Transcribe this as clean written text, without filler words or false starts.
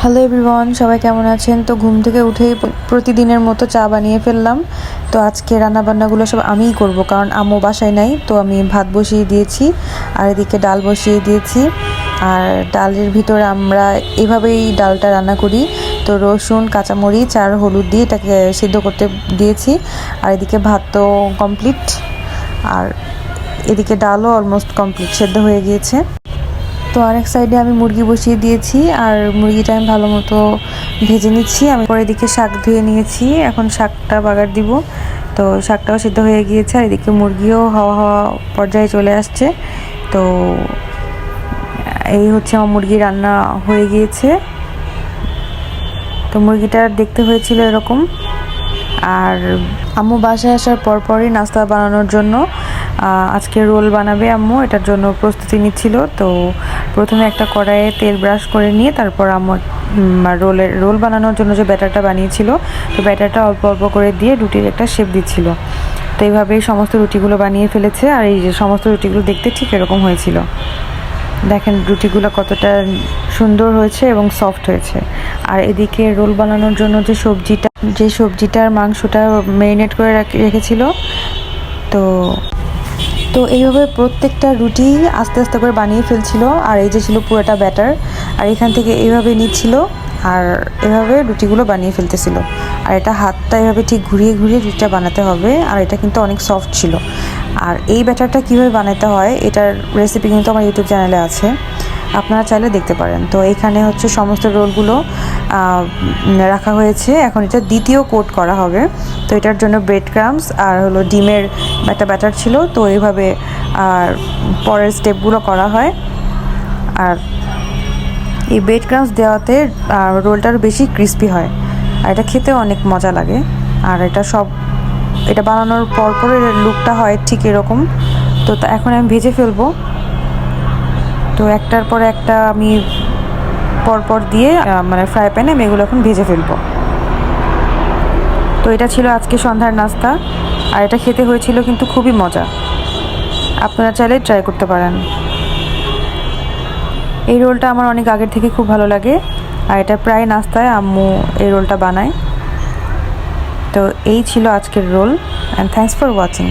Hello everyone, সবাই কেমন আছেন? তো ঘুম থেকে উঠেই প্রতিদিনের মতো চা বানিয়ে ফেললাম। তো আজকে রান্নাবান্নাগুলো সব আমিই করব, কারণ আম্মু বাসায় নাই। তো আমি ভাত বসিয়ে দিয়েছি আর এদিকে ডাল বসিয়ে দিয়েছি। আর ডালের ভিতরে আমরা এভাবেই ডালটা রান্না করি। তো রসুন, কাঁচামরিচ আর হলুদ দিয়ে এটাকে সিদ্ধ করতে দিয়েছি। আর এদিকে ভাত তো কমপ্লিট, আর এদিকে ডালও অলমোস্ট কমপ্লিট, সেদ্ধ হয়ে গিয়েছে। তো আরেক সাইডে আমি মুরগি বসিয়ে দিয়েছি, আর মুরগিটা আমি ভালো মতো ভেজে নিচ্ছি। আমি পরে এদিকে শাক ধুয়ে নিয়েছি, এখন শাকটা বাগার দিব। তো শাকটাও সিদ্ধ হয়ে গিয়েছে, আর এদিকে মুরগিও হাওয়া হাওয়া পর্যায়ে চলে আসছে। তো এই হচ্ছে আমার মুরগি রান্না হয়ে গিয়েছে। তো মুরগিটা দেখতে হয়েছিল এরকম। আর আম্মু বাসায় আসার পরই নাস্তা বানানোর জন্য আজকে রোল বানাবে আম্মু, এটার জন্য প্রস্তুতি নিচ্ছিল। তো প্রথমে একটা কড়াইয়ে তেল ব্রাশ করে নিয়ে তারপর আম্মু রোল বানানোর জন্য যে ব্যাটারটা বানিয়েছিল, তো ব্যাটারটা অল্প অল্প করে দিয়ে রুটির একটা শেপ দিচ্ছিল। তো এইভাবেই সমস্ত রুটিগুলো বানিয়ে ফেলেছে। আর এই যে সমস্ত রুটিগুলো দেখতে ঠিক এরকম হয়েছিল। দেখেন রুটিগুলো কতটা সুন্দর হয়েছে এবং সফট হয়েছে। আর এদিকে রোল বানানোর জন্য যে সবজিটার মাংসটা ম্যারিনেট করে রেখেছিল, তো এইভাবে প্রত্যেকটা রুটি আস্তে আস্তে করে বানিয়ে ফেলছিল। আর এই যে ছিল পুরোটা ব্যাটার, আর এখান থেকে এইভাবে নিচ্ছিল আর এভাবে রুটিগুলো বানিয়ে ফেলতেছিল। আর এটা হাতটা এভাবে ঠিক ঘুরিয়ে ঘুরিয়ে রুটিটা বানাতে হবে। আর এটা কিন্তু অনেক সফট ছিল। আর এই ব্যাটারটা কীভাবে বানাতে হয় এটার রেসিপি কিন্তু আমার ইউটিউব চ্যানেলে আছে, আপনারা চাইলে দেখতে পারেন। তো এখানে হচ্ছে সমস্ত রোলগুলো রাখা হয়েছে। এখন এটা দ্বিতীয় কোট করা হবে। তো এটার জন্য ব্রেড ক্রামস আর হলো ডিমের একটা ব্যাটার ছিল। তো এইভাবে আর পরের স্টেপগুলো করা হয়। আর এই ব্রেড ক্রামস দেওয়াতে রোলটার বেশি ক্রিস্পি হয়, আর এটা খেতে অনেক মজা লাগে। আর এটা বানানোর পরের লুকটা হয় ঠিক এরকম। তো এখন আমি ভেজে ফেলবো। তো একটার পর একটা আমি পরপর দিয়ে ফ্রাই প্যানে আমি এগুলো এখন ভেজে ফেলবো। তো এটা ছিল আজকে সন্ধ্যার নাস্তা, আর এটা খেতে হয়েছিল কিন্তু খুবই মজা। আপনারা চাইলে ট্রাই করতে পারেন। এই রোলটা আমার অনেক আগের থেকে খুব ভালো লাগে, আর এটা প্রায় নাস্তায় আম্মু এই রোলটা বানায়। তো এই ছিল আজকের roll, and thanks for watching.